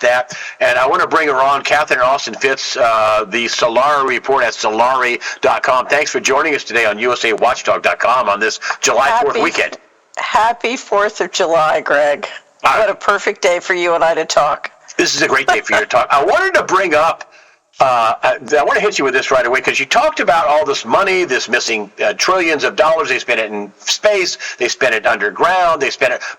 that. And I want to bring her on, Catherine Austin Fitz, the Solari report at Solari.com. Thanks for joining us today on USAWatchdog.com on this July 4th weekend. Happy 4th of July, Greg. What a perfect day for you and I to talk. This is a great day for you to talk. I wanted to bring up, I want to hit you with this right away, because you talked about all this money, this missing trillions of dollars. They spent it in space, they spent it underground,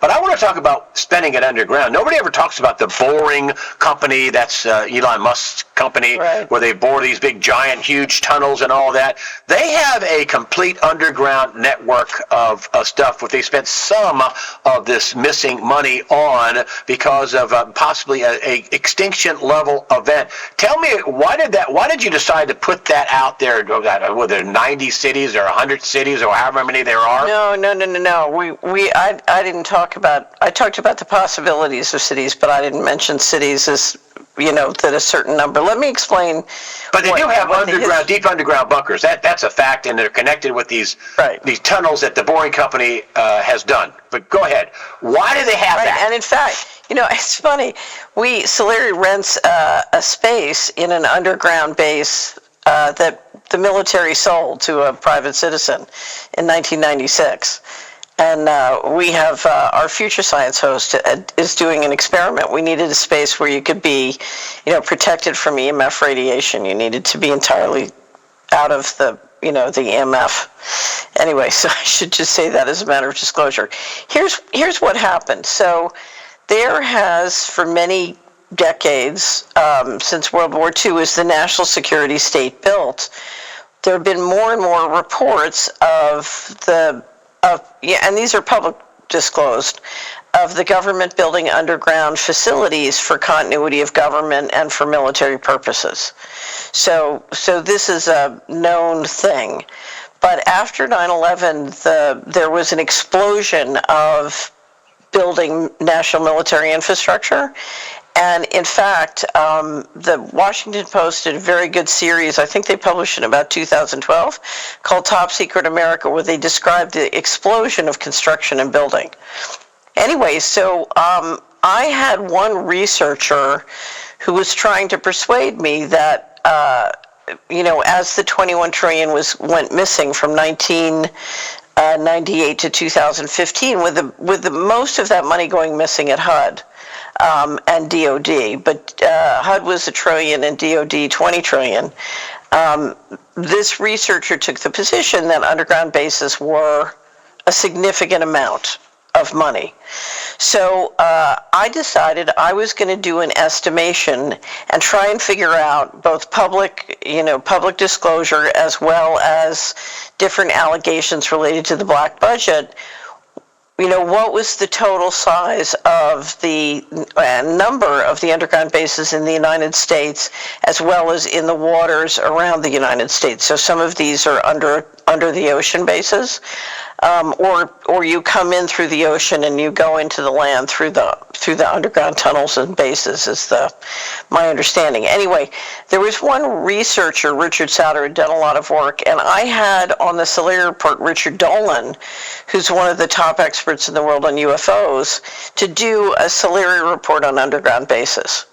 but I want to talk about spending it underground. Nobody ever talks about the boring company, that's Elon Musk's company, right, where they bore these big, giant, huge tunnels and all that. They have a complete underground network of stuff that they spent some of this missing money on because of possibly a extinction level event. Tell me, why did you decide to put that out there? Were there 90 cities or 100 cities or however many there are? No. I didn't talk about, I talked about the possibilities of cities, but I didn't mention cities as, that a certain number. Let me explain. But they do have deep underground bunkers. That's a fact, and they're connected with these tunnels that the Boring Company has done. But go ahead. Why do they have that? And in fact, it's funny. Solari rents a space in an underground base that the military sold to a private citizen in 1996. And we have our Future Science host is doing an experiment. We needed a space where you could be, protected from EMF radiation. You needed to be entirely out of the EMF. Anyway, so I should just say that as a matter of disclosure. Here's what happened. So there has, for many decades, since World War II, as the national security state built, there have been more and more reports and these are public disclosed, of the government building underground facilities for continuity of government and for military purposes. So this is a known thing. But after 9/11, there was an explosion of building national military infrastructure. And in fact, the Washington Post did a very good series, I think they published in about 2012, called Top Secret America, where they described the explosion of construction and building. Anyway, so I had one researcher who was trying to persuade me that, as the 21 trillion went missing from 1998 to 2015, with the most of that money going missing at HUD. And DOD, but HUD was $1 trillion and DOD 20 trillion. This researcher took the position that underground bases were a significant amount of money. So I decided I was going to do an estimation and try and figure out both public disclosure as well as different allegations related to the black budget. What was the total size of the number of the underground bases in the United States, as well as in the waters around the United States? So some of these are under the ocean bases, or you come in through the ocean and you go into the land through the underground tunnels and bases, is my understanding. Anyway, there was one researcher, Richard Souter, had done a lot of work, and I had on the Solari report Richard Dolan, who's one of the top experts in the world on UFOs, to do a Solari report on underground bases.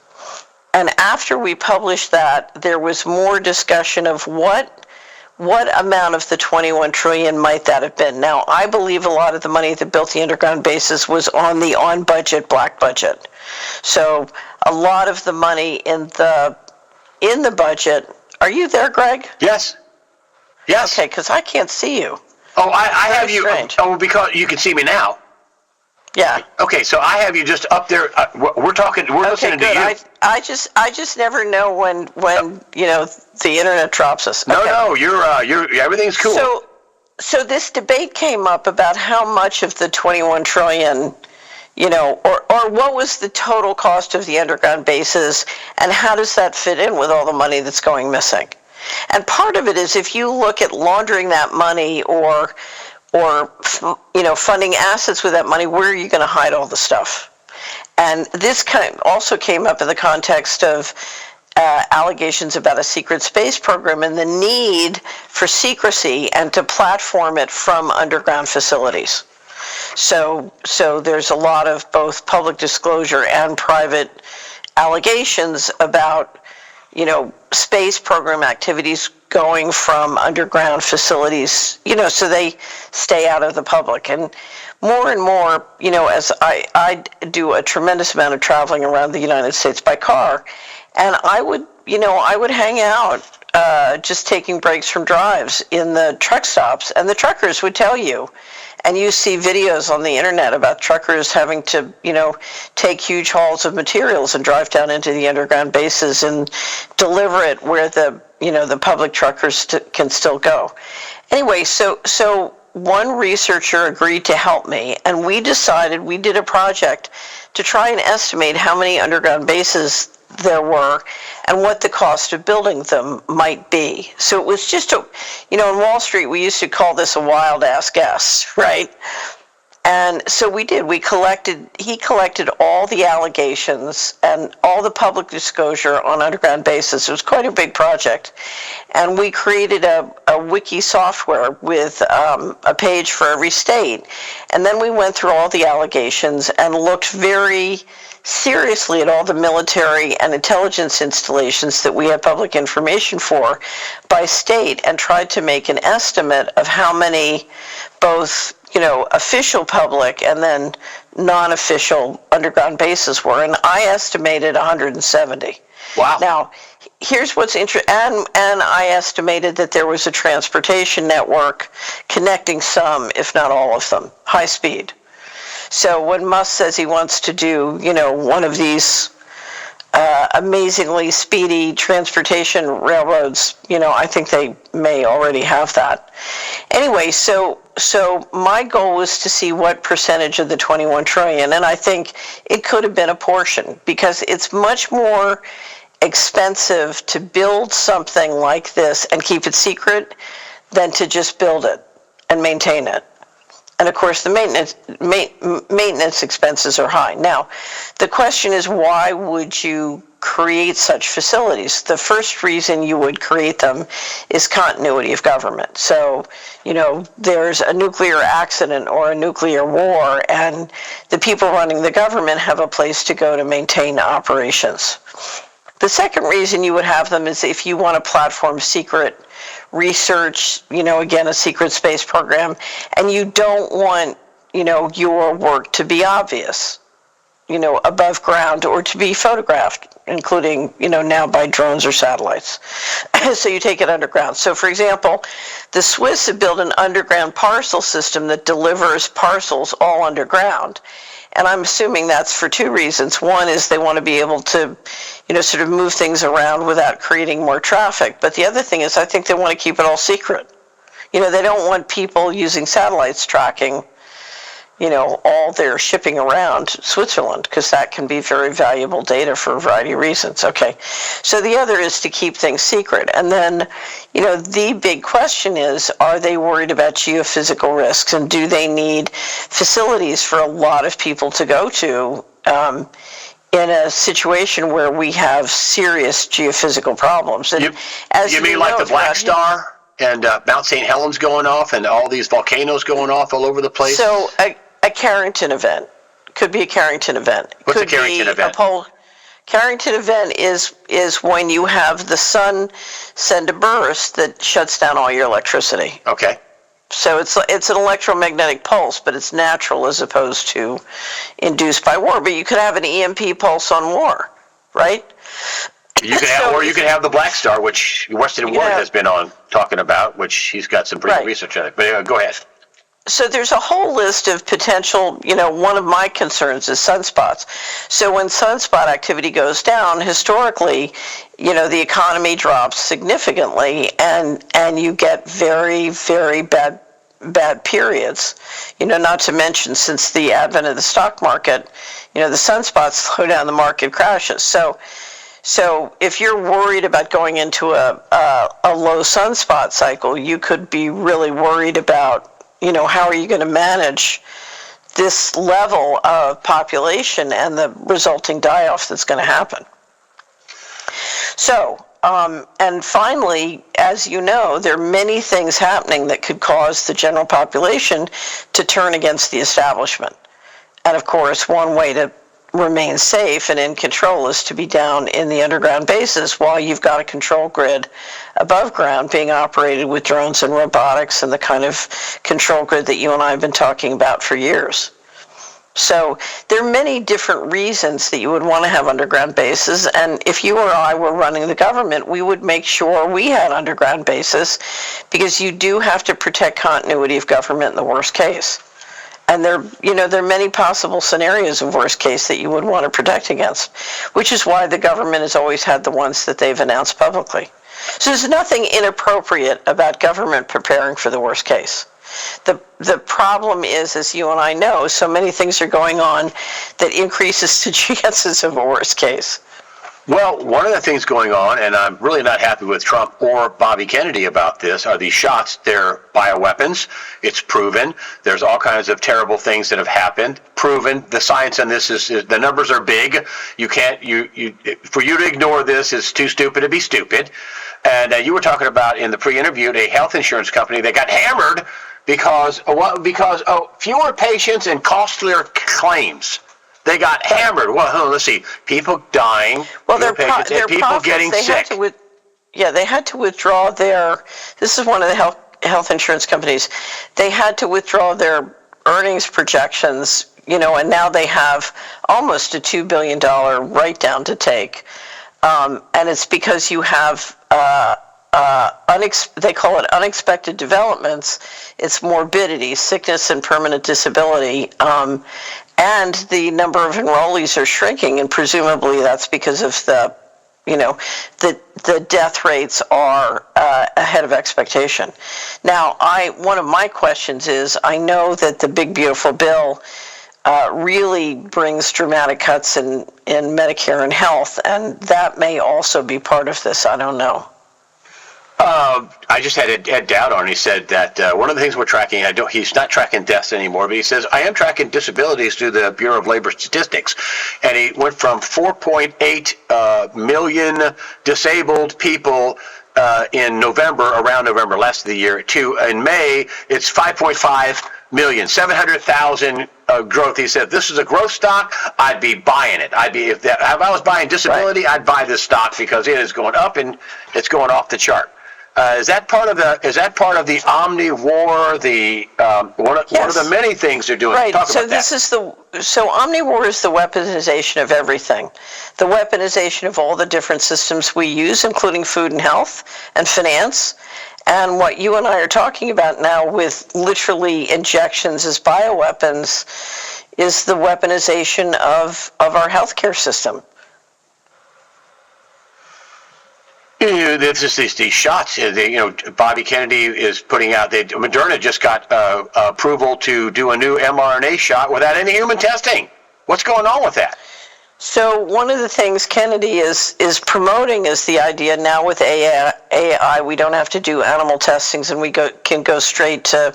And after we published that, there was more discussion of what amount of the 21 trillion might that have been. Now, I believe a lot of the money that built the underground bases was on the on-budget black budget. So a lot of the money in the budget. Are you there, Greg? Yes. Okay, because I can't see you. Oh, I have you. Oh, because you can see me now. Yeah. Okay, so I have you just up there. We're listening to you. I just never know when the internet drops us. Okay. No, you're everything's cool. So this debate came up about how much of the 21 trillion, or what was the total cost of the underground bases, and how does that fit in with all the money that's going missing? And part of it is, if you look at laundering that money or funding assets with that money, where are you going to hide all the stuff? And this also came up in the context of allegations about a secret space program and the need for secrecy and to platform it from underground facilities. So there's a lot of both public disclosure and private allegations about, space program activities going from underground facilities, so they stay out of the public. And more, as I do a tremendous amount of traveling around the United States by car, and I would hang out, just taking breaks from drives in the truck stops, and the truckers would tell you, and you see videos on the internet about truckers having to, take huge hauls of materials and drive down into the underground bases and deliver it where the public truckers can still go. Anyway, so one researcher agreed to help me, and we did a project to try and estimate how many underground bases there were and what the cost of building them might be. So it was just in Wall Street, we used to call this a wild ass guess, right? And so we did. He collected all the allegations and all the public disclosure on underground bases. It was quite a big project. And we created a wiki software with a page for every state. And then we went through all the allegations and looked very seriously at all the military and intelligence installations that we have public information for by state, and tried to make an estimate of how many both official public and then non-official underground bases were, and I estimated 170. Wow. Now, here's what's interesting, and I estimated that there was a transportation network connecting some, if not all of them, high speed. So when Musk says he wants to do, one of these amazingly speedy transportation railroads, I think they may already have that. Anyway, so my goal was to see what percentage of the 21 trillion, and I think it could have been a portion, because it's much more expensive to build something like this and keep it secret than to just build it and maintain it. And of course, the maintenance expenses are high. Now, the question is, why would you create such facilities? The first reason you would create them is continuity of government. So, there's a nuclear accident or a nuclear war, and the people running the government have a place to go to maintain operations. The second reason you would have them is if you want to platform secret research, again, a secret space program, and you don't want, your work to be obvious, above ground, or to be photographed, including, now by drones or satellites. So you take it underground. So for example, the Swiss have built an underground parcel system that delivers parcels all underground. And I'm assuming that's for two reasons. One is they want to be able to, sort of move things around without creating more traffic. But the other thing is I think they want to keep it all secret. They don't want people using satellites tracking, all their shipping around Switzerland, because that can be very valuable data for a variety of reasons. Okay. So the other is to keep things secret. And then, the big question is, are they worried about geophysical risks, and do they need facilities for a lot of people to go to in a situation where we have serious geophysical problems? And you mean like the Black Star and Mount St. Helens going off and all these volcanoes going off all over the place? So a Carrington event. Could be a Carrington event. What's a Carrington event? Carrington event is when you have the sun send a burst that shuts down all your electricity. Okay. So it's an electromagnetic pulse, but it's natural as opposed to induced by war. But you could have an EMP pulse on war, right? You can have, or you can have the Black Star, which Weston Ward has been on talking about, which he's got some pretty good research on it. But go ahead. So there's a whole list of potential, one of my concerns is sunspots. So when sunspot activity goes down, historically, the economy drops significantly, and you get very, very bad periods. Not to mention, since the advent of the stock market, the sunspots slow down, the market crashes. So if you're worried about going into a low sunspot cycle, you could be really worried about, how are you going to manage this level of population and the resulting die-off that's going to happen. So, and finally, as you know, there are many things happening that could cause the general population to turn against the establishment. And of course, one way to remain safe and in control is to be down in the underground bases while you've got a control grid above ground being operated with drones and robotics and the kind of control grid that you and I have been talking about for years. So there are many different reasons that you would want to have underground bases, and if you or I were running the government, we would make sure we had underground bases, because you do have to protect continuity of government in the worst case. And there are many possible scenarios of worst case that you would want to protect against, which is why the government has always had the ones that they've announced publicly. So there's nothing inappropriate about government preparing for the worst case. The problem is, as you and I know, so many things are going on that increases the chances of a worst case. Well, one of the things going on, and I'm really not happy with Trump or Bobby Kennedy about this, are these shots. They're bioweapons. It's proven. There's all kinds of terrible things that have happened. Proven. The science on this is the numbers are big. You can't, for you to ignore this is too stupid to be stupid. And you were talking about in the pre-interview a health insurance company that got hammered because fewer patients and costlier claims. They got hammered. Well, let's see. People dying. Well, patients, and people getting sick. They had to withdraw their. This is one of the health insurance companies. They had to withdraw their earnings projections. And now they have almost a $2 billion write-down to take, and it's because you have. They call it unexpected developments. It's morbidity, sickness, and permanent disability. And the number of enrollees are shrinking, and presumably that's because of the death rates are ahead of expectation. Now, one of my questions is, I know that the big beautiful bill really brings dramatic cuts in Medicare and health, and that may also be part of this. I don't know. I just had Ed Dowd on. He said that one of the things we're tracking, he's not tracking deaths anymore, but he says, I am tracking disabilities through the Bureau of Labor Statistics. And he went from 4.8 million disabled people in around November last of the year, to in May, it's 5.5 million, 700,000 growth. He said, this is a growth stock, I'd be buying it. If I was buying disability, right, I'd buy this stock because it is going up and it's going off the chart. Is that part of the Omniwar? One of the many things they're doing. Right. Talk So about this that. So Omniwar is the weaponization of everything, the weaponization of all the different systems we use, including food and health and finance, and what you and I are talking about now with literally injections as bioweapons is the weaponization of our healthcare system. It's just these shots. Bobby Kennedy is putting out. Moderna just got approval to do a new mRNA shot without any human testing. What's going on with that? So one of the things Kennedy is promoting is the idea now with AI, we don't have to do animal testings, and we can go straight to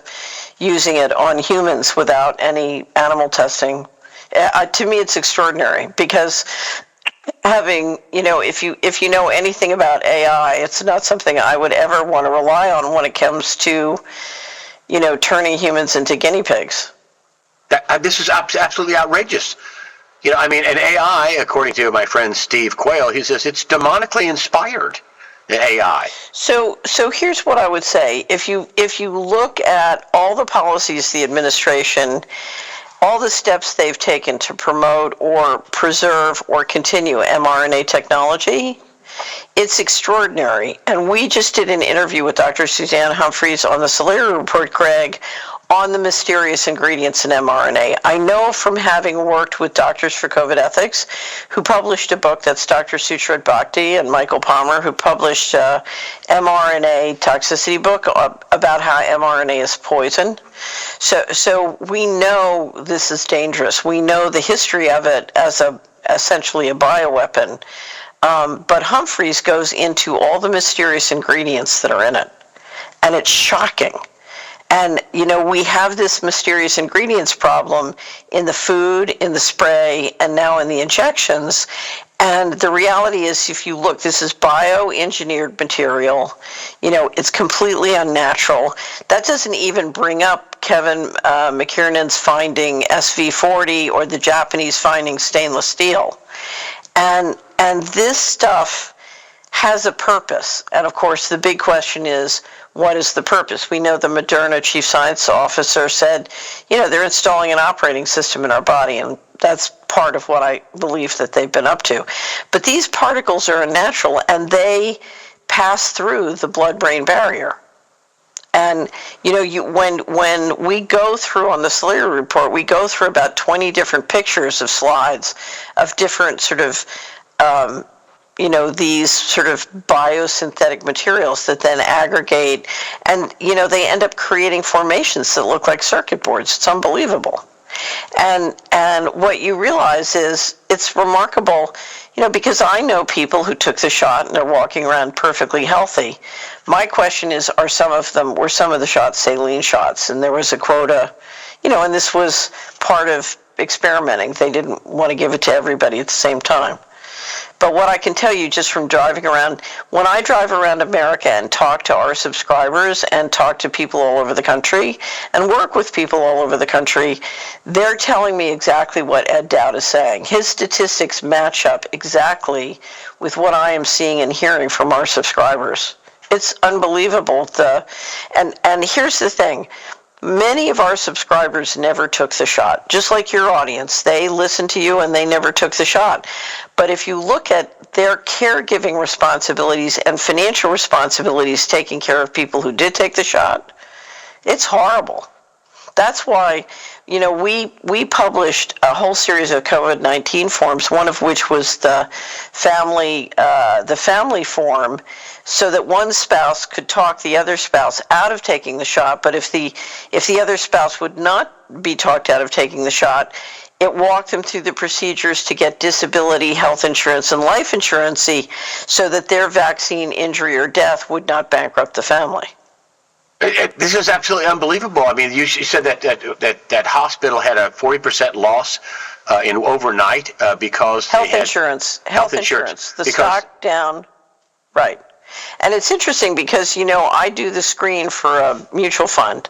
using it on humans without any animal testing. To me, it's extraordinary, because if you know anything about AI, it's not something I would ever want to rely on when it comes to, turning humans into guinea pigs. This is absolutely outrageous. And AI, according to my friend Steve Quayle, he says it's demonically inspired, the AI. So here's what I would say. If you look at all the policies the administration, all the steps they've taken to promote or preserve or continue mRNA technology, it's extraordinary. And we just did an interview with Dr. Suzanne Humphries on the Solera Report, Greg, on the mysterious ingredients in mRNA. I know from having worked with Doctors for COVID Ethics, who published a book, that's Dr. Suchrit Bhakdi and Michael Palmer, who published a mRNA toxicity book about how mRNA is poison. So we know this is dangerous. We know the history of it as essentially a bioweapon. But Humphries goes into all the mysterious ingredients that are in it. And it's shocking. And, we have this mysterious ingredients problem in the food, in the spray, and now in the injections. And the reality is, if you look, this is bioengineered material. It's completely unnatural. That doesn't even bring up Kevin McKiernan's finding SV40 or the Japanese finding stainless steel. And this stuff has a purpose. And of course, the big question is, what is the purpose? We know the Moderna chief science officer said, they're installing an operating system in our body, and that's part of what I believe that they've been up to. But these particles are unnatural, and they pass through the blood-brain barrier. And, when we go through on the Salieri report, we go through about 20 different pictures of slides of different sort of these sort of biosynthetic materials that then aggregate, and, they end up creating formations that look like circuit boards. It's unbelievable. And what you realize is it's remarkable, because I know people who took the shot and they're walking around perfectly healthy. My question is, were some of the shots saline shots? And there was a quota, and this was part of experimenting. They didn't want to give it to everybody at the same time. But what I can tell you just from driving around, when I drive around America and talk to our subscribers and talk to people all over the country and work with people all over the country, they're telling me exactly what Ed Dowd is saying. His statistics match up exactly with what I am seeing and hearing from our subscribers. It's unbelievable. And here's the thing. Many of our subscribers never took the shot, just like your audience. They listened to you and they never took the shot. But if you look at their caregiving responsibilities and financial responsibilities taking care of people who did take the shot, it's horrible. That's why, we published a whole series of COVID-19 forms, one of which was the family form, so that one spouse could talk the other spouse out of taking the shot. But if the other spouse would not be talked out of taking the shot, it walked them through the procedures to get disability, health insurance, and life insurance, so that their vaccine injury or death would not bankrupt the family. This is absolutely unbelievable. I mean, you said that hospital had a 40% loss in overnight because health insurance. The stock down, right? And it's interesting because I do the screen for a mutual fund,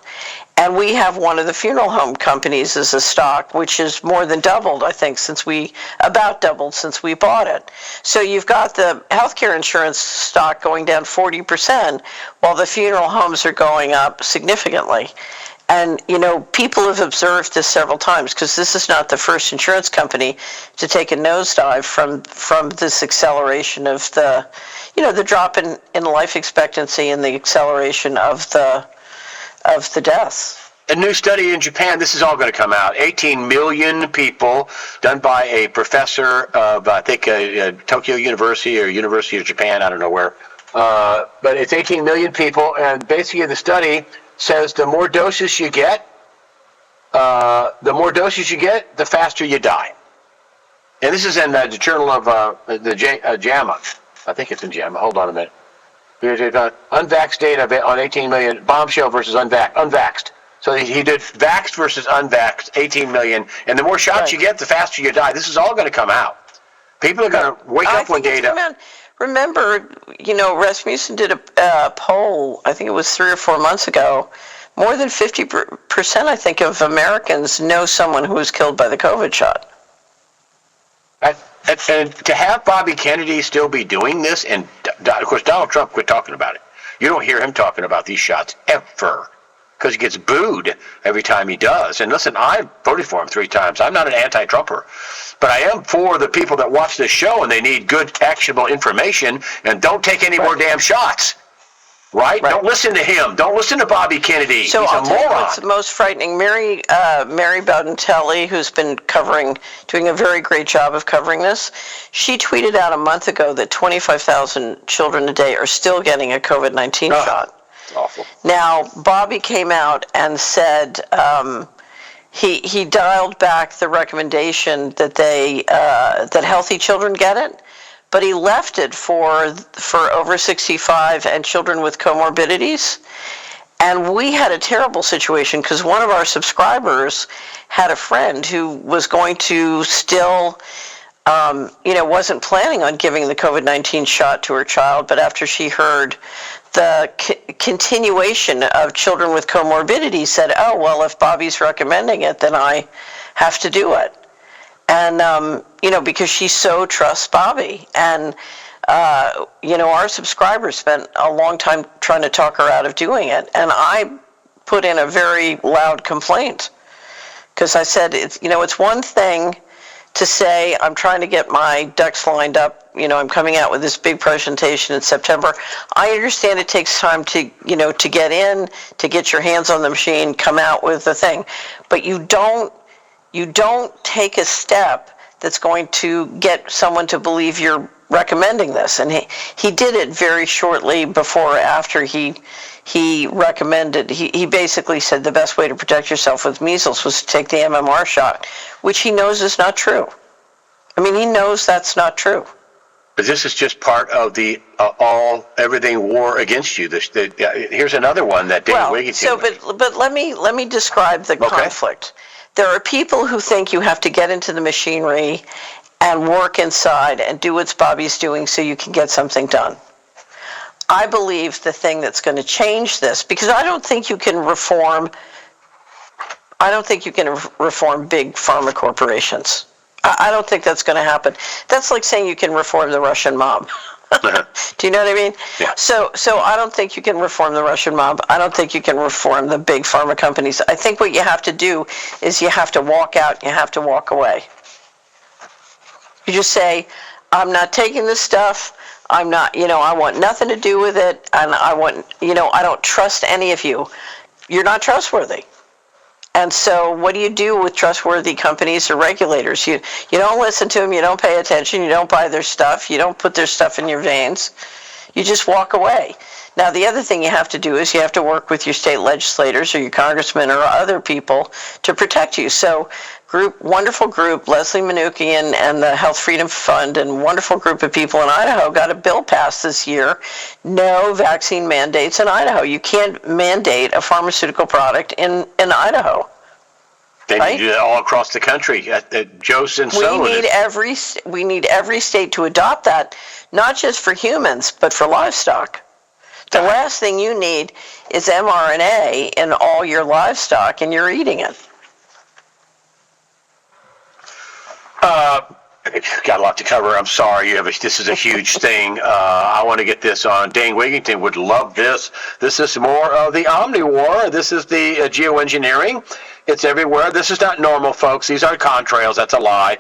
and we have one of the funeral home companies as a stock, which has more than doubled, I think, since we bought it. So you've got the healthcare insurance stock going down 40%, while the funeral homes are going up significantly. And, people have observed this several times, because this is not the first insurance company to take a nosedive from this acceleration of the drop in life expectancy and the acceleration of the deaths. A new study in Japan, this is all going to come out. 18 million people, done by a professor of, I think, Tokyo University or University of Japan, I don't know where. But it's 18 million people, and basically the study says the more doses you get, the faster you die. And this is in the Journal of JAMA. I think it's in JAMA. Hold on a minute. Unvaxxed data on 18 million, bombshell versus unvaxxed. So he did vaxxed versus unvaxxed, 18 million. And the more shots you get, the faster you die. This is all going to come out. People are going to wake up one day to... Remember, Rasmussen did a poll, I think it was 3 or 4 months ago. More than 50%, I think, of Americans know someone who was killed by the COVID shot. And to have Bobby Kennedy still be doing this, and of course Donald Trump quit talking about it. You don't hear him talking about these shots ever, because he gets booed every time he does. And listen, I voted for him 3 times. I'm not an anti-Trumper, but I am for the people that watch this show and they need good, actionable information, and don't take any more damn shots. Right? Don't listen to him. Don't listen to Bobby Kennedy. So He's I'll a tell moron. you what's most frightening. Mary Bowdentelli, who's been doing a very great job of covering this, she tweeted out a month ago that 25,000 children a day are still getting a COVID-19 shot. Awful. Now, Bobby came out and said he dialed back the recommendation that that healthy children get it. But he left it for over 65 and children with comorbidities. And we had a terrible situation because one of our subscribers had a friend who was going to still, wasn't planning on giving the COVID-19 shot to her child, but after she heard the continuation of children with comorbidities, said, oh, well, if Bobby's recommending it, then I have to do it. And, because she so trusts Bobby. And, our subscribers spent a long time trying to talk her out of doing it. And I put in a very loud complaint because I said, it's one thing to say, I'm trying to get my ducks lined up. I'm coming out with this big presentation in September. I understand it takes time to get in, to get your hands on the machine, come out with the thing. But you don't take a step that's going to get someone to believe you're recommending this. And he did it very shortly before or after he recommended. He basically said the best way to protect yourself with measles was to take the MMR shot, which he knows is not true. I mean, he knows that's not true. But this is just part of the everything war against you. Here's another one that David Wigington. But let me describe the conflict. There are people who think you have to get into the machinery and work inside and do what Bobby's doing so you can get something done. I believe the thing that's going to change this, because I don't think you can reform big pharma corporations. I don't think that's going to happen. That's like saying you can reform the Russian mob. Do you know what I mean? Yeah. So I don't think you can reform the Russian mob. I don't think you can reform the big pharma companies. I think what you have to do is you have to walk out, you have to walk away. You just say, I'm not taking this stuff. I'm not, I want nothing to do with it. And I don't trust any of you. You're not trustworthy. And so what do you do with trustworthy companies or regulators? You don't listen to them, you don't pay attention, you don't buy their stuff, you don't put their stuff in your veins. You just walk away. Now, the other thing you have to do is you have to work with your state legislators or your congressmen or other people to protect you. So wonderful group, Leslie Manukian and the Health Freedom Fund, and wonderful group of people in Idaho got a bill passed this year. No vaccine mandates in Idaho. You can't mandate a pharmaceutical product in Idaho. They do that all across the country. Joseph, we need every state to adopt that, not just for humans, but for livestock. The last thing you need is mRNA in all your livestock, and you're eating it. Got a lot to cover. I'm sorry. This is a huge thing. I want to get this on. Dane Wigington would love this. This is more of the Omniwar. This is the geoengineering. It's everywhere. This is not normal, folks. These are contrails. That's a lie.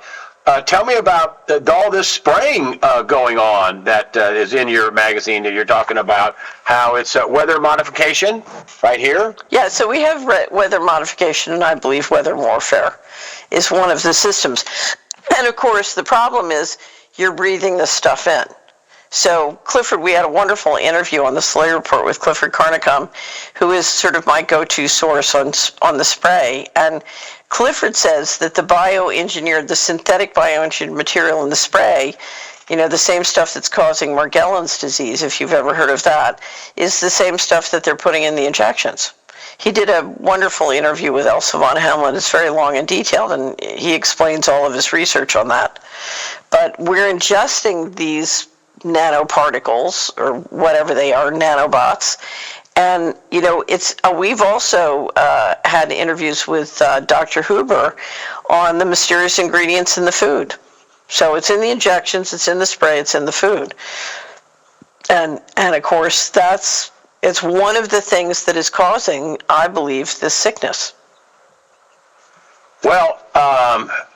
Tell me about all this spraying going on that is in your magazine that you're talking about, how it's weather modification right here. Yeah, so we have weather modification, and I believe weather warfare is one of the systems. And of course, the problem is you're breathing this stuff in. So Clifford, we had a wonderful interview on the Slay Report with Clifford Carnicom, who is sort of my go-to source on the spray. And Clifford says that the synthetic bioengineered material in the spray, the same stuff that's causing Morgellons disease, if you've ever heard of that, is the same stuff that they're putting in the injections. He did a wonderful interview with Elsa von Hamlin. It's very long and detailed, and he explains all of his research on that. But we're ingesting these nanoparticles, or whatever they are, nanobots. And, we've also had interviews with Dr. Huber on the mysterious ingredients in the food. So it's in the injections, it's in the spray, it's in the food. And of course, it's one of the things that is causing, I believe, this sickness. Well,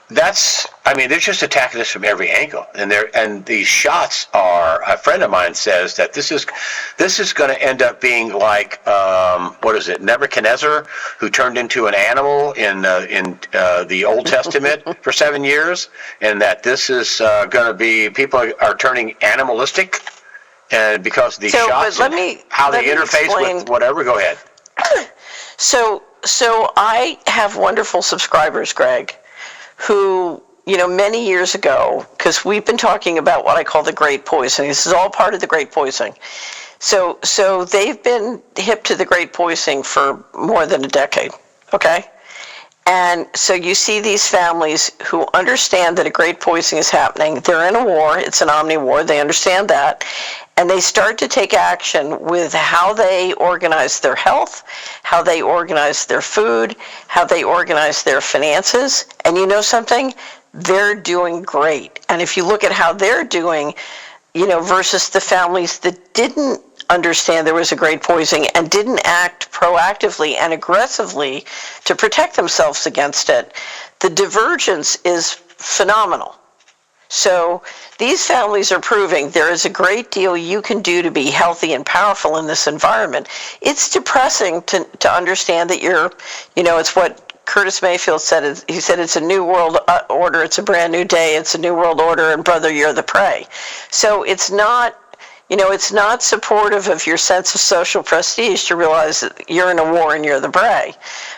they're just attacking us from every angle, and these shots are. A friend of mine says that this is going to end up being like Nebuchadnezzar, who turned into an animal in the Old Testament for 7 years, and that this is going to be people are turning animalistic, and because of these shots, how they interface with whatever. Go ahead. So I have wonderful subscribers, Greg, who many years ago, because we've been talking about what I call the Great Poisoning. This is all part of the Great Poisoning. So they've been hip to the Great Poisoning for more than a decade, okay? And so you see these families who understand that a great poisoning is happening. They're in a war. It's an omni-war. They understand that. And they start to take action with how they organize their health, how they organize their food, how they organize their finances. And you know something? They're doing great. And if you look at how they're doing, versus the families that didn't understand there was a great poisoning and didn't act proactively and aggressively to protect themselves against it, the divergence is phenomenal. So these families are proving there is a great deal you can do to be healthy and powerful in this environment. It's depressing to understand that it's what Curtis Mayfield said. He said it's a new world order, it's a brand new day, it's a new world order, and brother, you're the prey. So it's not supportive of your sense of social prestige to realize that you're in a war and you're the prey.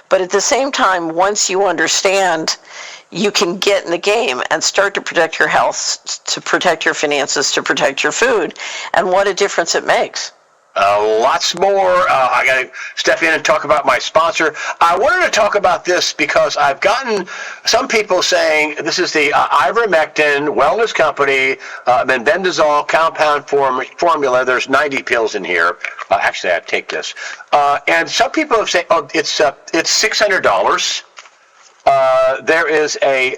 But at the same time, once you understand, you can get in the game and start to protect your health, to protect your finances, to protect your food, and what a difference it makes. Lots more. I got to step in and talk about my sponsor. I wanted to talk about this because I've gotten some people saying this is the ivermectin wellness company, mebendazole compound formula. There's 90 pills in here. Actually, I take this. And some people have said, it's $600. There is a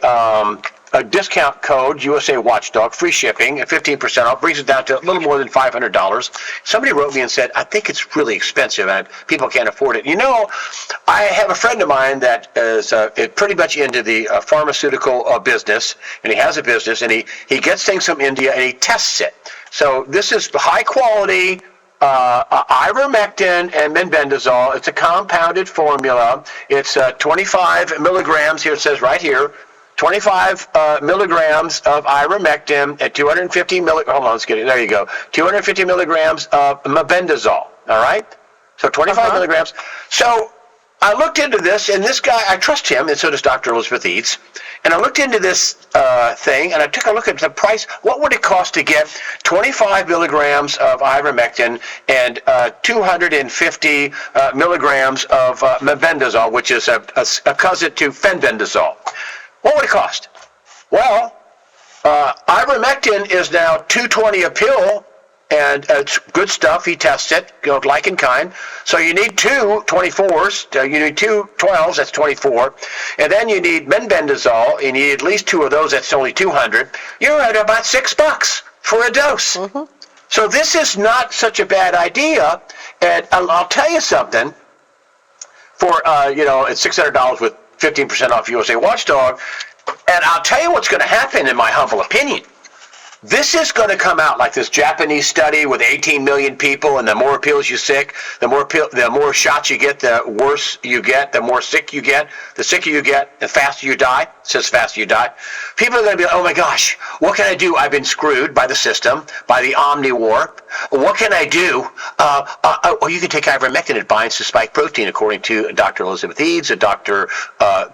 discount code, sUSAWatchdog, free shipping, at 15% off, brings it down to a little more than $500. Somebody wrote me and said, I think it's really expensive and people can't afford it. I have a friend of mine that is pretty much into the pharmaceutical business, and he has a business, and he gets things from India and he tests it. So this is high quality ivermectin and mebendazole. It's a compounded formula. It's 25 milligrams, here it says right here, 25 milligrams of ivermectin at 250 milligrams. Hold on, let's get it. There you go. 250 milligrams of mebendazole. All right? So 25 milligrams. So I looked into this, and this guy, I trust him, and so does Dr. Elizabeth Eads. And I looked into this thing, and I took a look at the price. What would it cost to get 25 milligrams of ivermectin and 250 milligrams of mebendazole, which is a cousin to fenbendazole? What would it cost? Well, ivermectin is now $220 a pill, and it's good stuff. He tests it, like in kind. So you need two 24s. You need two 12s. That's 24. And then you need mebendazole. You need at least two of those. That's only 200. You're at about $6 for a dose. Mm-hmm. So this is not such a bad idea. And I'll tell you something. For it's $600 with 15% off USA Watchdog. And I'll tell you what's going to happen, in my humble opinion. This is going to come out like this Japanese study with 18 million people, and the more pills you sick, the more shots you get, the worse you get, the more sick you get. The sicker you get, the faster you die. It says faster you die. People are going to be like, oh my gosh, what can I do? I've been screwed by the system, by the Omniwar. What can I do? You can take ivermectin. It binds to spike protein, according to Dr. Elizabeth Eads and Dr.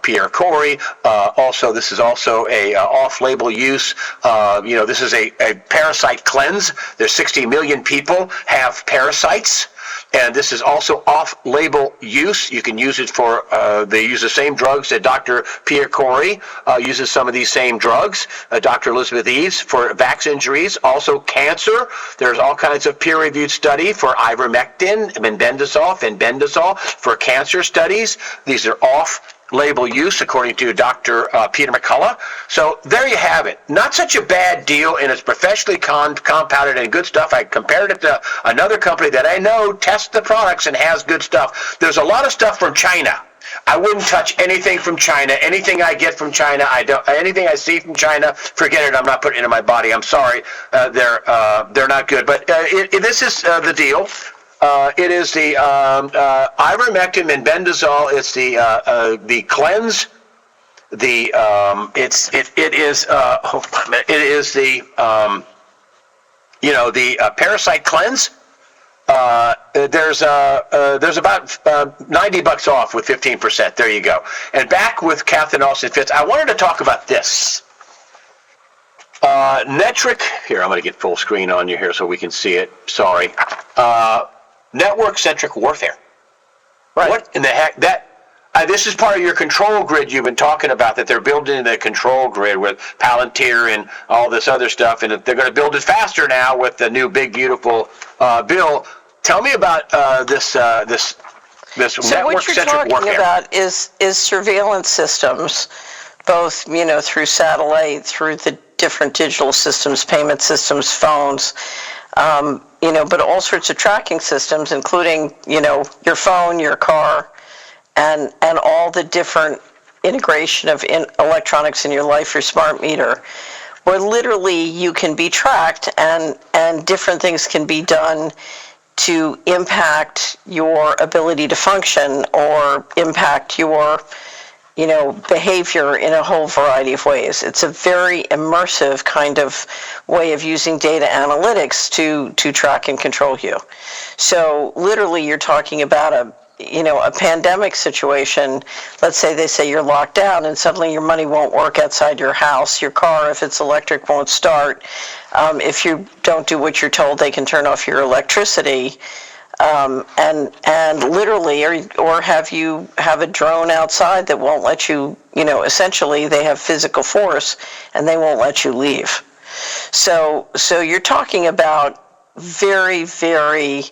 Pierre Corey. This is also a off-label use. This is a parasite cleanse. There's 60 million people have parasites. And this is also off-label use. You can use it for, they use the same drugs that Dr. Pierre Corey uses some of these same drugs. Dr. Elizabeth Eads for back injuries, also cancer. There's all kinds of peer-reviewed study for ivermectin, mebendazole for cancer studies. These are off-label use, according to Dr. Peter McCullough. So there you have it. Not such a bad deal, and it's professionally compounded and good stuff. I compared it to another company that I know tests the products and has good stuff. There's a lot of stuff from China. I wouldn't touch anything from China. Anything I get from China, anything I see from China, forget it. I'm not putting it into my body. I'm sorry. They're not good. But this is the deal. It is the ivermectin and mebendazole. It's the cleanse. The parasite cleanse. There's about $90 off with 15%. There you go. And back with Catherine Austin Fitz. I wanted to talk about this. Netric, here, I'm going to get full screen on you here so we can see it. Sorry. Network-centric warfare. Right. What in the heck? This is part of your control grid you've been talking about, that they're building the control grid with Palantir and all this other stuff, and they're going to build it faster now with the new big, beautiful bill. Tell me about this So what you're network-centric talking warfare. about is surveillance systems, both, through satellite, through the different digital systems, payment systems, phones, but all sorts of tracking systems, including, your phone, your car, and all the different integration of electronics in your life, your smart meter, where literally you can be tracked and different things can be done to impact your ability to function or impact your behavior in a whole variety of ways. It's a very immersive kind of way of using data analytics to track and control you. So literally you're talking about a pandemic situation. Let's say they say you're locked down and suddenly your money won't work outside your house. Your car, if it's electric, won't start. If you don't do what you're told, they can turn off your electricity. And literally, or have a drone outside that won't let you, essentially they have physical force and they won't let you leave. So you're talking about very, very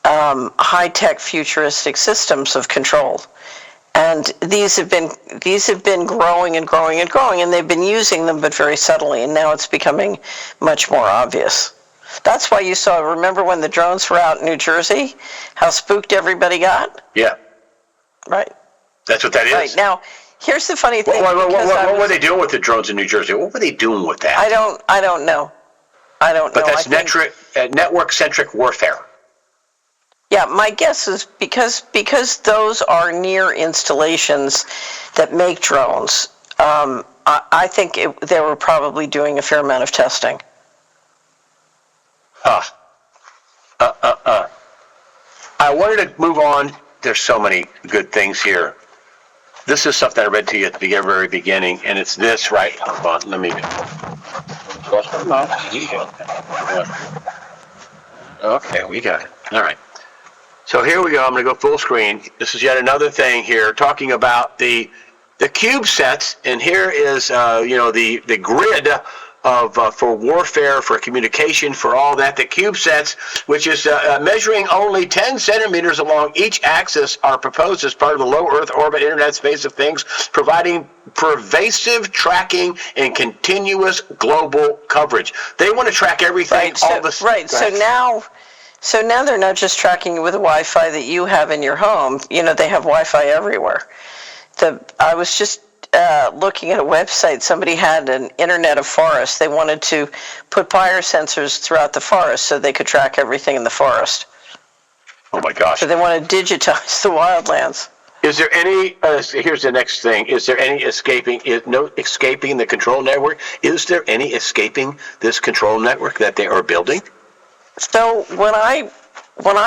high-tech futuristic systems of control. And these have been growing and growing and growing, and they've been using them, but very subtly, and now it's becoming much more obvious. That's why you saw, remember when the drones were out in New Jersey, how spooked everybody got? Yeah. Right. That's what that is. Right. Now, here's the funny thing. What were they doing with the drones in New Jersey? What were they doing with that? I don't know. But that's network-centric warfare. Yeah, my guess is because those are near installations that make drones, I think they were probably doing a fair amount of testing. I wanted to move on. There's so many good things here. This is stuff that I read to you at the very beginning, and it's this, right? Hold on, let me... Okay, we got it. All right. So here we go. I'm going to go full screen. This is yet another thing here, talking about the cube sets, and here is the grid of for warfare, for communication, for all that. The cube sets, which is measuring only 10 centimeters along each axis, are proposed as part of the low Earth orbit Internet space of things, providing pervasive tracking and continuous global coverage. They want to track everything. Right. So now they're not just tracking you with the Wi-Fi that you have in your home. They have Wi-Fi everywhere. I was just looking at a website. Somebody had an Internet of Forests. They wanted to put biosensors throughout the forest so they could track everything in the forest. Oh my gosh. So they want to digitize the wildlands. Is there any, here's the next thing, is there any escaping the control network? Is there any escaping this control network that they are building? So when I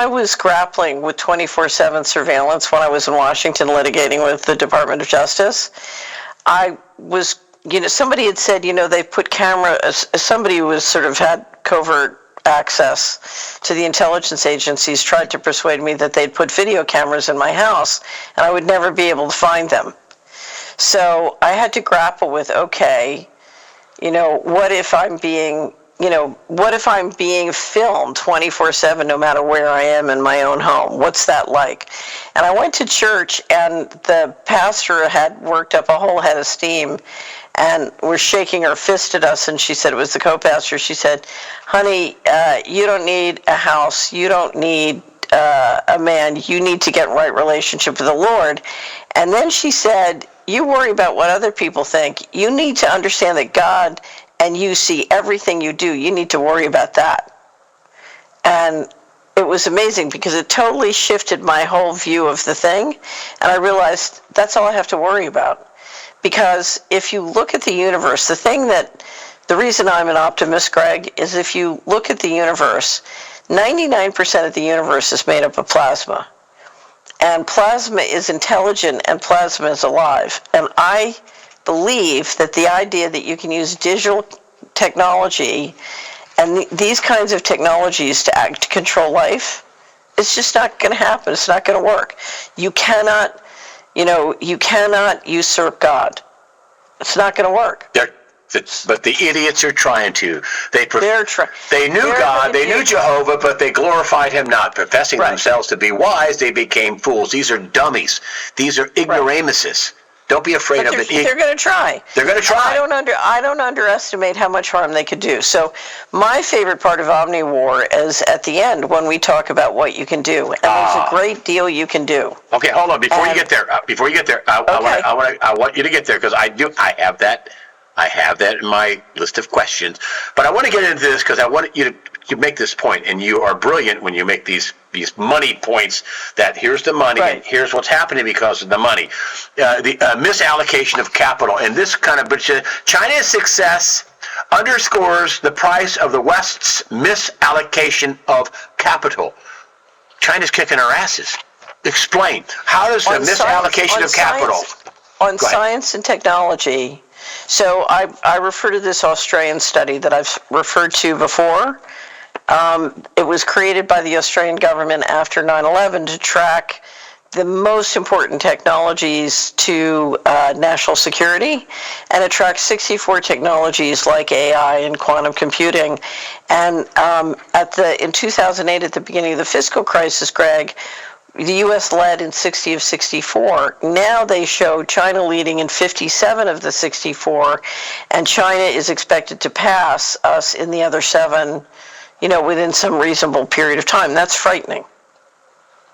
was grappling with 24/7 surveillance, when I was in Washington litigating with the Department of Justice, I was, somebody had said, they put somebody who was sort of had covert access to the intelligence agencies tried to persuade me that they'd put video cameras in my house and I would never be able to find them. So I had to grapple with, okay, what if I'm being filmed 24/7 no matter where I am in my own home? What's that like? And I went to church, and the pastor had worked up a whole head of steam and was shaking her fist at us, and she said, it was the co-pastor, she said, honey, you don't need a house, you don't need a man, you need to get in right relationship with the Lord. And then she said, you worry about what other people think. You need to understand that God and you see everything you do. You need to worry about that. And it was amazing because it totally shifted my whole view of the thing. And I realized that's all I have to worry about. Because if you look at the universe, the reason I'm an optimist, Greg, is if you look at the universe, 99% of the universe is made up of plasma. And plasma is intelligent and plasma is alive. And I believe that the idea that you can use digital technology and these kinds of technologies to control life, it's just not going to happen. It's not going to work. You cannot usurp God. It's not going to work. But the idiots are trying to. They knew God, they knew Jehovah, but they glorified him not. Professing themselves to be wise, they became fools. These are dummies. These are ignoramuses. Don't be afraid of it. They're going to try. They're going to try. I don't underestimate how much harm they could do. So my favorite part of Omniwar is at the end when we talk about what you can do. And there's a great deal you can do. Okay, hold on. Before you get there, I want you to get there because I have that. I have that in my list of questions. But I want to get into this because I want you to make this point, and you are brilliant when you make these money points that here's the money and here's what's happening because of the money. The misallocation of capital. And this kind of, China's success underscores the price of the West's misallocation of capital. China's kicking our asses. Explain. How does the misallocation of capital... On science and technology... So I refer to this Australian study that I've referred to before. It was created by the Australian government after 9/11 to track the most important technologies to national security, and it tracks 64 technologies like AI and quantum computing. And in 2008, at the beginning of the fiscal crisis, Greg, the U.S. led in 60 of 64. Now they show China leading in 57 of the 64, and China is expected to pass us in the other 7, within some reasonable period of time. That's frightening.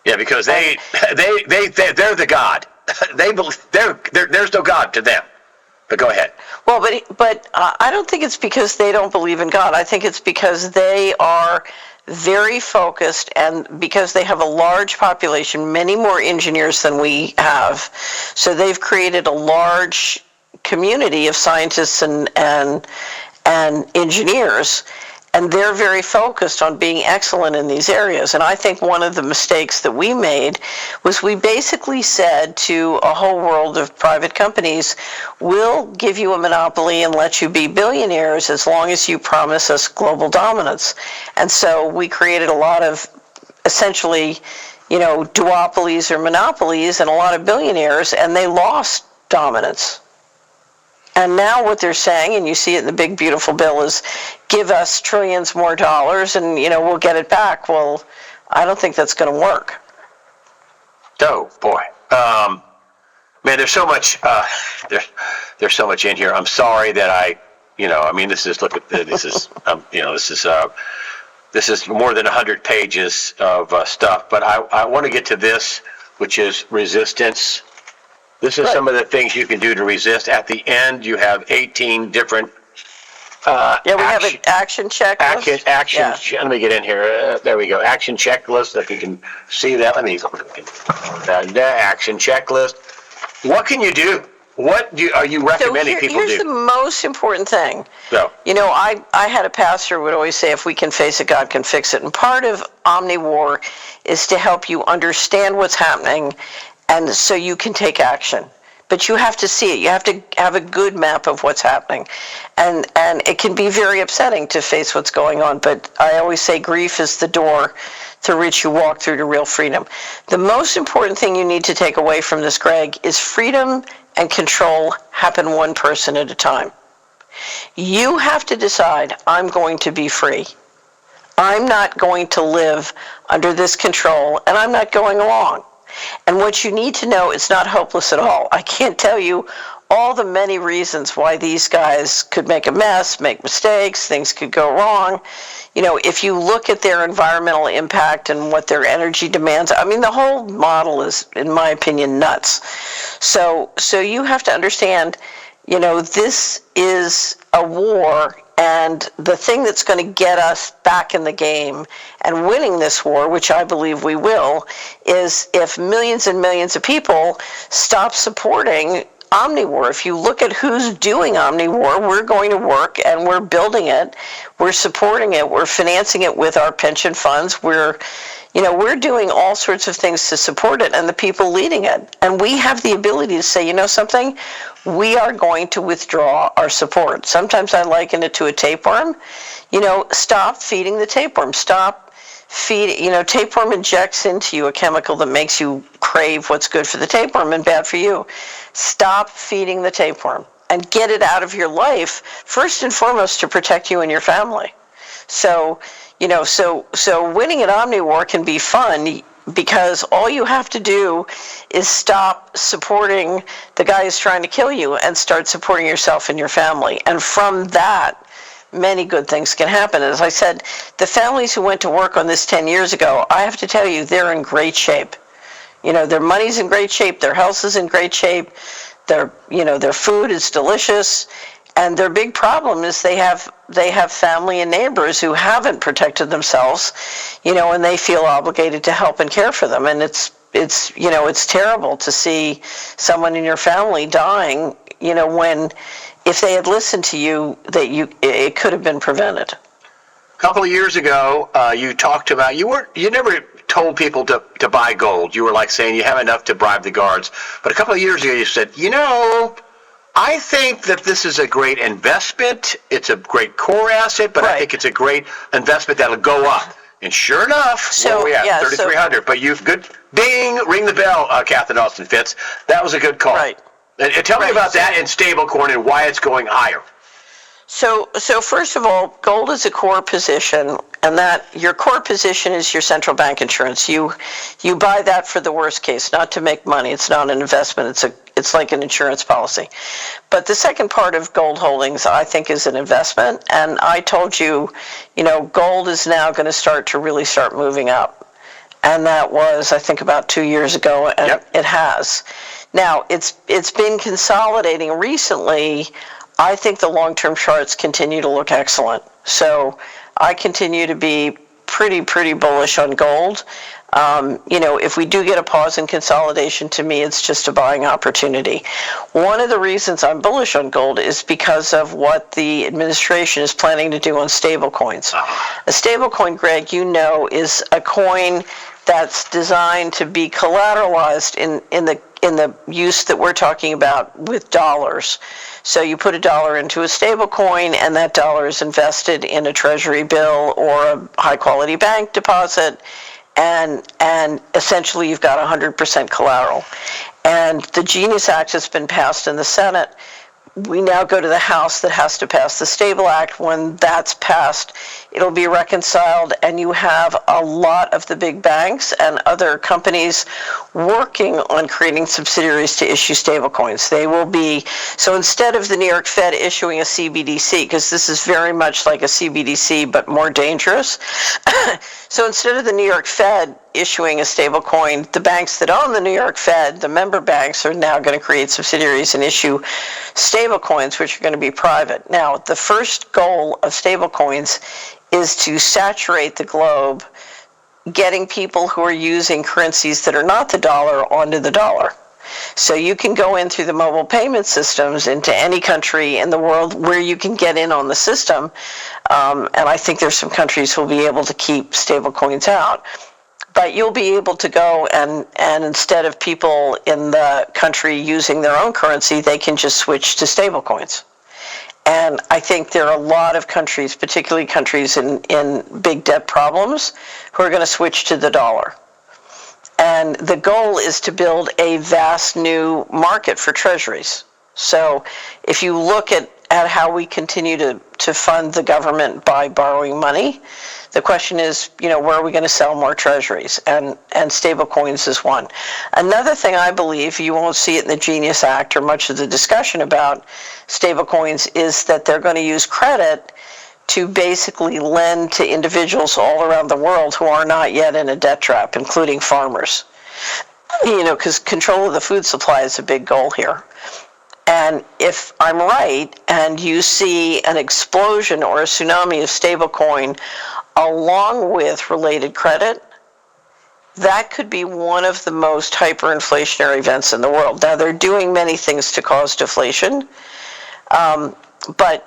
Yeah, because they're the God. There's no God to them. But go ahead. Well, but I don't think it's because they don't believe in God. I think it's because they are very focused, and because they have a large population, many more engineers than we have. So they've created a large community of scientists and engineers, and they're very focused on being excellent in these areas. And I think one of the mistakes that we made was we basically said to a whole world of private companies, we'll give you a monopoly and let you be billionaires as long as you promise us global dominance. And so we created a lot of essentially, duopolies or monopolies and a lot of billionaires, and they lost dominance. And now what they're saying, and you see it in the big beautiful bill, is give us trillions more dollars and we'll get it back. Well, I don't think that's going to work. Oh boy, man, there's so much. There's so much in here. I'm sorry that this is more than 100 pages of stuff. But I want to get to this, which is resistance. This is some of the things you can do to resist. At the end, you have 18 different we have an action checklist. Let me get in here. There we go. Action checklist. If you can see that, let me go. Action checklist. What can you do? What are you recommending people do? Here's the most important thing. So, I had a pastor who would always say, if we can face it, God can fix it. And part of Omniwar is to help you understand what's happening, and so you can take action. But you have to see it. You have to have a good map of what's happening. And it can be very upsetting to face what's going on. But I always say grief is the door through which you walk through to real freedom. The most important thing you need to take away from this, Greg, is freedom and control happen one person at a time. You have to decide, I'm going to be free. I'm not going to live under this control, and I'm not going along. And what you need to know, it's not hopeless at all. I can't tell you all the many reasons why these guys could make a mess, make mistakes, things could go wrong. If you look at their environmental impact and what their energy demands, the whole model is, in my opinion, nuts. So you have to understand, this is a war, and the thing that's going to get us back in the game and winning this war, which I believe we will, is if millions and millions of people stop supporting Omniwar. If you look at who's doing Omniwar, we're going to work and we're building it. We're supporting it. We're financing it with our pension funds. We're doing all sorts of things to support it and the people leading it. And we have the ability to say, you know something, we are going to withdraw our support. Sometimes I liken it to a tapeworm. Stop feeding the tapeworm. Stop feeding, tapeworm injects into you a chemical that makes you crave what's good for the tapeworm and bad for you. Stop feeding the tapeworm and get it out of your life, first and foremost to protect you and your family. So winning at Omniwar can be fun because all you have to do is stop supporting the guy who's trying to kill you and start supporting yourself and your family. And from that, many good things can happen. As I said, the families who went to work on this 10 years ago, I have to tell you, they're in great shape. Their money's in great shape, their health is in great shape, their food is delicious. And their big problem is they have family and neighbors who haven't protected themselves, and they feel obligated to help and care for them. And it's terrible to see someone in your family dying, when if they had listened to you, it could have been prevented. A couple of years ago, you talked about you never told people to buy gold. You were like saying you have enough to bribe the guards. But a couple of years ago, you said, I think that this is a great investment. It's a great core asset, but right. I think it's a great investment that'll go up. And sure enough, where we at? 3,300. But good. Ding, ring the bell, Catherine Austin Fitz. That was a good call. Right. And tell me about that and stablecoin and why it's going higher. So first of all, gold is a core position, and that your core position is your central bank insurance. You buy that for the worst case, not to make money. It's not an investment. It's like an insurance policy. But the second part of gold holdings, I think, is an investment. And I told you, gold is now going to start moving up. And that was, I think, about 2 years ago, and yep. It has. Now, it's been consolidating recently. I think the long-term charts continue to look excellent. So I continue to be pretty bullish on gold. If we do get a pause in consolidation, to me, it's just a buying opportunity. One of the reasons I'm bullish on gold is because of what the administration is planning to do on stablecoins. A stablecoin, Greg, is a coin that's designed to be collateralized in the use that we're talking about with dollars. So you put $1 into a stable coin, and that dollar is invested in a treasury bill or a high-quality bank deposit, and essentially you've got 100% collateral. And the Genius Act has been passed in the Senate. We now go to the House that has to pass the Stable Act. When that's passed, it'll be reconciled, and you have a lot of the big banks and other companies working on creating subsidiaries to issue stablecoins. They will be, so instead of the New York Fed issuing a CBDC, because this is very much like a CBDC but more dangerous, so instead of the New York Fed issuing a stablecoin, the banks that own the New York Fed, the member banks, are now going to create subsidiaries and issue stablecoins, which are going to be private. Now, the first goal of stablecoins is to saturate the globe, getting people who are using currencies that are not the dollar onto the dollar. So you can go in through the mobile payment systems into any country in the world where you can get in on the system. And I think there's some countries who will be able to keep stablecoins out. But you'll be able to go and instead of people in the country using their own currency, they can just switch to stablecoins. And I think there are a lot of countries, particularly countries in big debt problems, who are going to switch to the dollar. And the goal is to build a vast new market for treasuries. So if you look at how we continue to fund the government by borrowing money, the question is, where are we going to sell more treasuries? And stable coins is one. Another thing I believe, you won't see it in the Genius Act or much of the discussion about stable coins, is that they're going to use credit to basically lend to individuals all around the world who are not yet in a debt trap, including farmers. Because control of the food supply is a big goal here. And if I'm right, and you see an explosion or a tsunami of stablecoin along with related credit, that could be one of the most hyperinflationary events in the world. Now, they're doing many things to cause deflation, but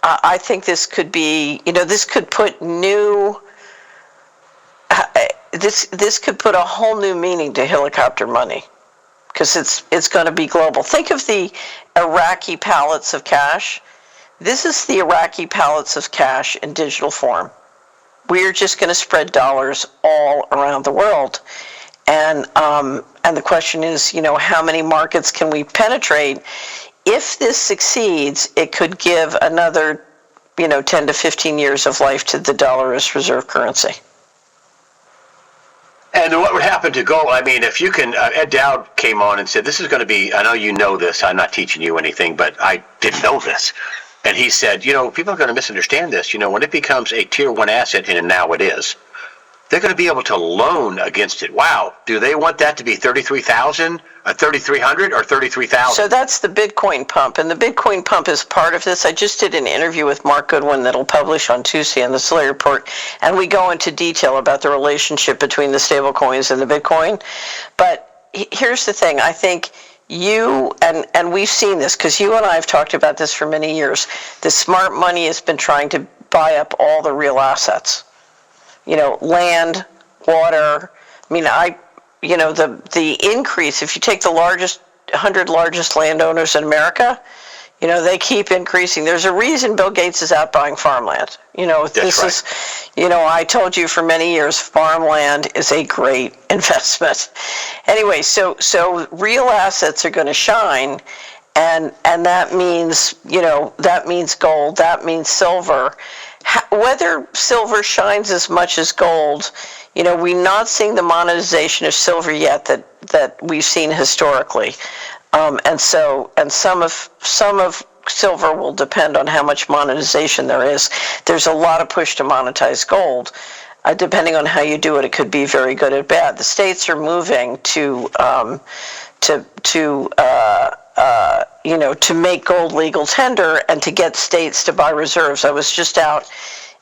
I think this could be, this could put this could put a whole new meaning to helicopter money, because it's going to be global. Think of the Iraqi pallets of cash. This is the Iraqi pallets of cash in digital form. We're just going to spread dollars all around the world. And the question is, how many markets can we penetrate? If this succeeds, it could give another, 10 to 15 years of life to the dollar as reserve currency. And what would happen to gold? I mean, if you can, Ed Dowd came on and said, this is going to be, I know you know this, I'm not teaching you anything, but I didn't know this. And he said, people are going to misunderstand this. When it becomes a tier 1 asset, and now it is, they're going to be able to loan against it. Wow. Do they want that to be 33,000, 3,300, or 33,000? So that's the Bitcoin pump. And the Bitcoin pump is part of this. I just did an interview with Mark Goodwin that'll publish on Tuesday on the Slay Report. And we go into detail about the relationship between the stable coins and the Bitcoin. But here's the thing. I think you, and we've seen this, because you and I have talked about this for many years, the smart money has been trying to buy up all the real assets. Land, water. I mean, the increase, if you take the 100 largest landowners in America, they keep increasing. There's a reason Bill Gates is out buying farmland. I told you for many years, farmland is a great investment. Anyway, so real assets are going to shine, and that means, that means gold, that means silver. Whether silver shines as much as gold, we're not seeing the monetization of silver yet that we've seen historically. And some of silver will depend on how much monetization there is. There's a lot of push to monetize gold. Depending on how you do it, it could be very good or bad. The states are moving to make gold legal tender and to get states to buy reserves. I was just out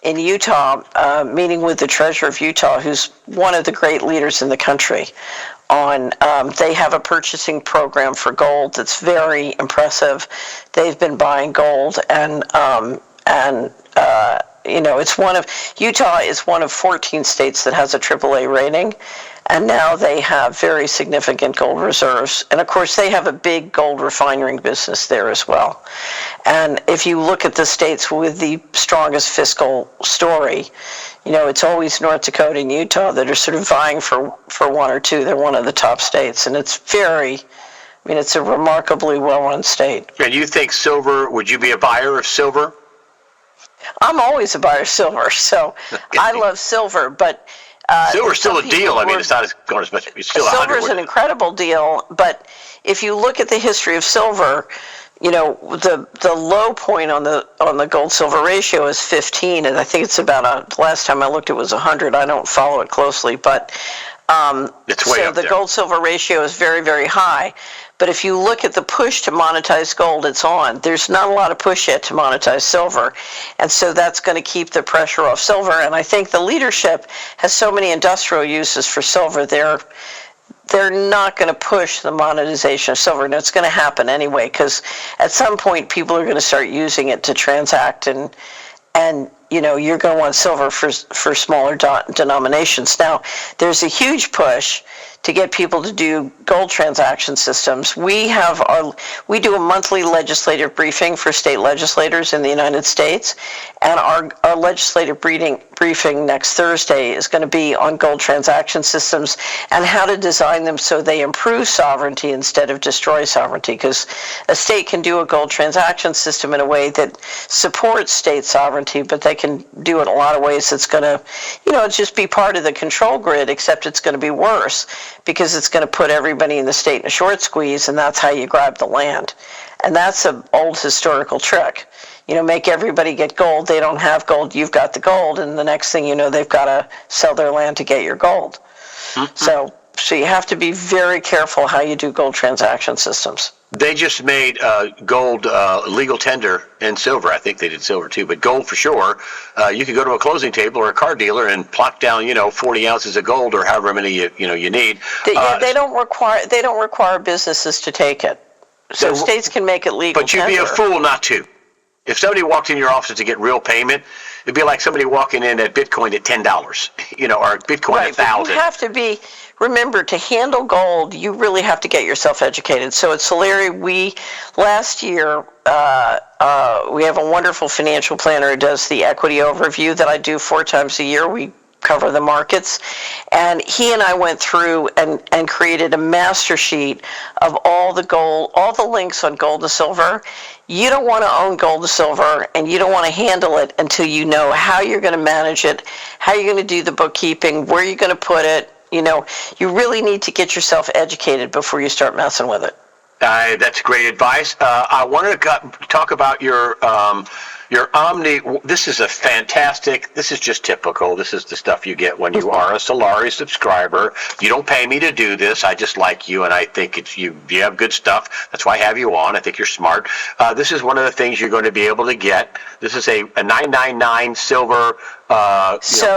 in Utah meeting with the treasurer of Utah, who's one of the great leaders in the country. They have a purchasing program for gold that's very impressive. They've been buying gold, and Utah is one of 14 states that has a AAA rating. And now they have very significant gold reserves. And of course, they have a big gold refining business there as well. And if you look at the states with the strongest fiscal story, it's always North Dakota and Utah that are sort of vying for one or two. They're one of the top states. And it's it's a remarkably well-run state. And you think silver, would you be a buyer of silver? I'm always a buyer of silver. So I love silver, but silver's still a deal. It's not going as much. It's still silver's an incredible deal, but if you look at the history of silver, the low point on the gold silver ratio is 15, and I think it's about last time I looked it was 100. I don't follow it closely, but it's way up the there. Gold silver ratio is very, very high. But if you look at the push to monetize gold, it's on. There's not a lot of push yet to monetize silver. And so that's going to keep the pressure off silver. And I think the leadership has so many industrial uses for silver, they're not going to push the monetization of silver. And it's going to happen anyway, because at some point people are going to start using it to transact, and you're going to want silver for smaller denominations. Now, there's a huge push to get people to do gold transaction systems. We do a monthly legislative briefing for state legislators in the United States, and our legislative briefing next Thursday is going to be on gold transaction systems and how to design them so they improve sovereignty instead of destroy sovereignty, because a state can do a gold transaction system in a way that supports state sovereignty, but they can do it in a lot of ways that's going to, just be part of the control grid, except it's going to be worse, because it's going to put everybody in the state in a short squeeze, and that's how you grab the land. And that's an old historical trick. Make everybody get gold. They don't have gold. You've got the gold, and the next thing you know, they've got to sell their land to get your gold. Mm-hmm. So you have to be very careful how you do gold transaction systems. They just made gold legal tender and silver. I think they did silver too, but gold for sure. You could go to a closing table or a car dealer and plop down, 40 ounces of gold or however many you need. They don't require businesses to take it. So states can make it legal. But you'd be a fool not to. If somebody walked in your office to get real payment, it'd be like somebody walking in at Bitcoin at $10, or Bitcoin right, 1,000. You have to remember, to handle gold, you really have to get yourself educated. So at Solari, last year, we have a wonderful financial planner who does the equity overview that I do 4 times a year. We cover the markets, and he and I went through and created a master sheet of all the links on gold to silver. You don't want to own gold to silver, and you don't want to handle it until you know how you're going to manage it, how you're going to do the bookkeeping, where you're going to put it. You really need to get yourself educated before you start messing with it. That's great advice. I wanted to talk about your Omni. This is this is just typical. This is the stuff you get when you are a Solari subscriber. You don't pay me to do this. I just like you, and I think you have good stuff. That's why I have you on. I think you're smart. This is one of the things you're going to be able to get. This is a 999 silver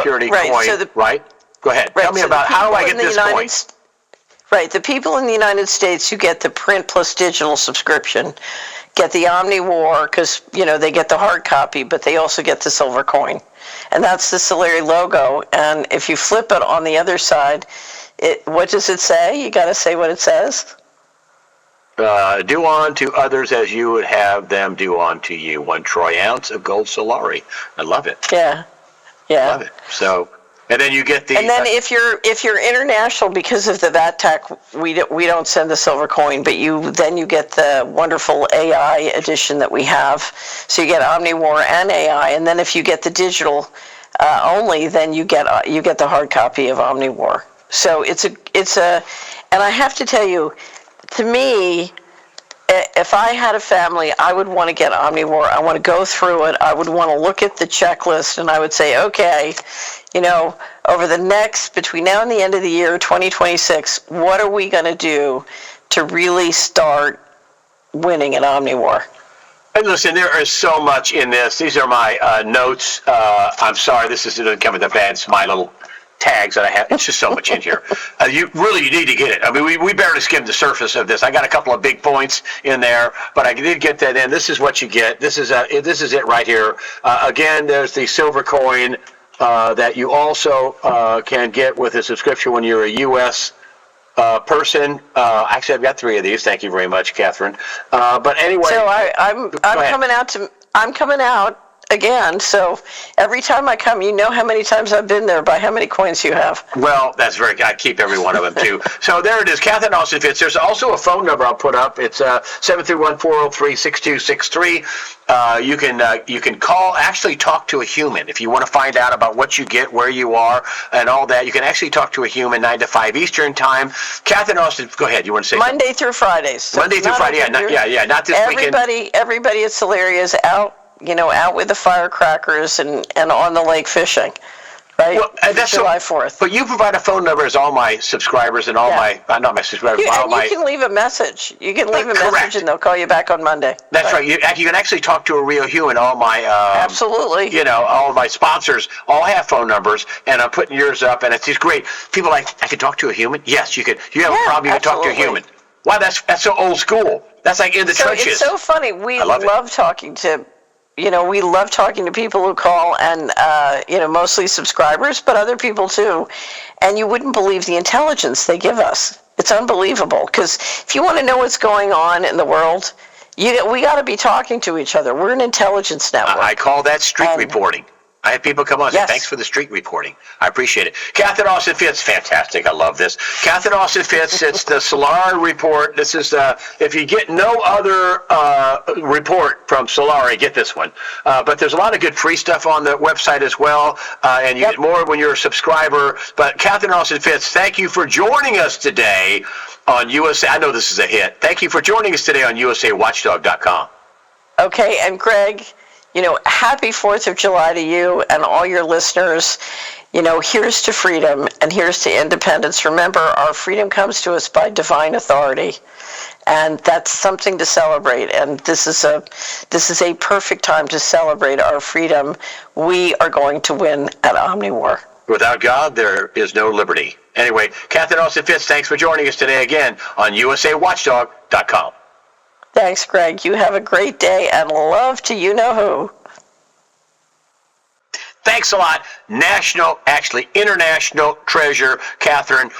purity coin, right? Go ahead. Right. Tell me about how do I get this coin? Right. The people in the United States who get the print plus digital subscription get the Omniwar because, they get the hard copy, but they also get the silver coin. And that's the Solari logo. And if you flip it on the other side, what does it say? You got to say what it says. Do unto others as you would have them do unto you. 1 troy ounce of gold Solari. I love it. Yeah. I love it. So... And then you get the. And then if you're international, because of the VAT tax, we don't send the silver coin, but you get the wonderful AI edition that we have. So you get Omniwar and AI, and then if you get the digital only, then you get the hard copy of Omniwar. So it's a, and I have to tell you, to me, if I had a family, I would want to get Omniwar. I want to go through it. I would want to look at the checklist, and I would say, okay, over between now and the end of the year, 2026, what are we going to do to really start winning at Omniwar? And listen, there is so much in this. These are my notes. I'm sorry, this is going to come with a bad, my little tags that I have. It's just so much in here. You need to get it. I mean, we barely skimmed the surface of this. I got a couple of big points in there, but I did get that in. This is what you get. This is it right here. Again, there's the silver coin that you also can get with a subscription when you're a U.S. Person. Actually, I've got 3 of these. Thank you very much, Catherine. But anyway, so I'm coming out again. So every time I come, how many times I've been there by how many coins you have. Well, that's very good. I keep every one of them too. So there it is. Catherine Austin Fitts. There's also a phone number I'll put up. It's 731-403-6263. You can call, actually talk to a human if you want to find out about what you get, where you are, and all that. You can actually talk to a human 9 to 5 Eastern time. Catherine Austin, go ahead. You want to say Monday through Fridays. So Monday through Friday. Not this weekend. Everybody at Solari is out with the firecrackers and on the lake fishing, right? Well, that's July 4th. But you provide a phone number as all my subscribers and all not my subscribers. You can leave a message. You can leave a message and they'll call you back on Monday. That's right. You can actually talk to a real human. All my absolutely. All of my sponsors all have phone numbers, and I'm putting yours up, and it's just great. People are like, I can talk to a human. Yes, you could. You have a problem, you can talk to a human. Wow, that's so old school. That's like in the trenches. It's so funny. We love talking to. We love talking to people who call and, mostly subscribers, but other people too. And you wouldn't believe the intelligence they give us. It's unbelievable. Because if you want to know what's going on in the world, we got to be talking to each other. We're an intelligence network. I call that street reporting. I have people come on and say, thanks for the street reporting. I appreciate it. Catherine Austin Fitts, fantastic. I love this. Catherine Austin Fitts, it's the Solari report. This is, if you get no other report from Solari, get this one. But there's a lot of good free stuff on the website as well, and you get more when you're a subscriber. But Catherine Austin Fitts, thank you for joining us today on USA. I know this is a hit. Thank you for joining us today on USAWatchdog.com. Okay, and Greg, happy 4th of July to you and all your listeners. here's to freedom and here's to independence. Remember, our freedom comes to us by divine authority. And that's something to celebrate. And this is a perfect time to celebrate our freedom. We are going to win at Omniwar. Without God, there is no liberty. Anyway, Catherine Austin Fitts, thanks for joining us today again on USAWatchdog.com. Thanks, Greg. You have a great day, and love to you-know-who. Thanks a lot. International treasure, Catherine.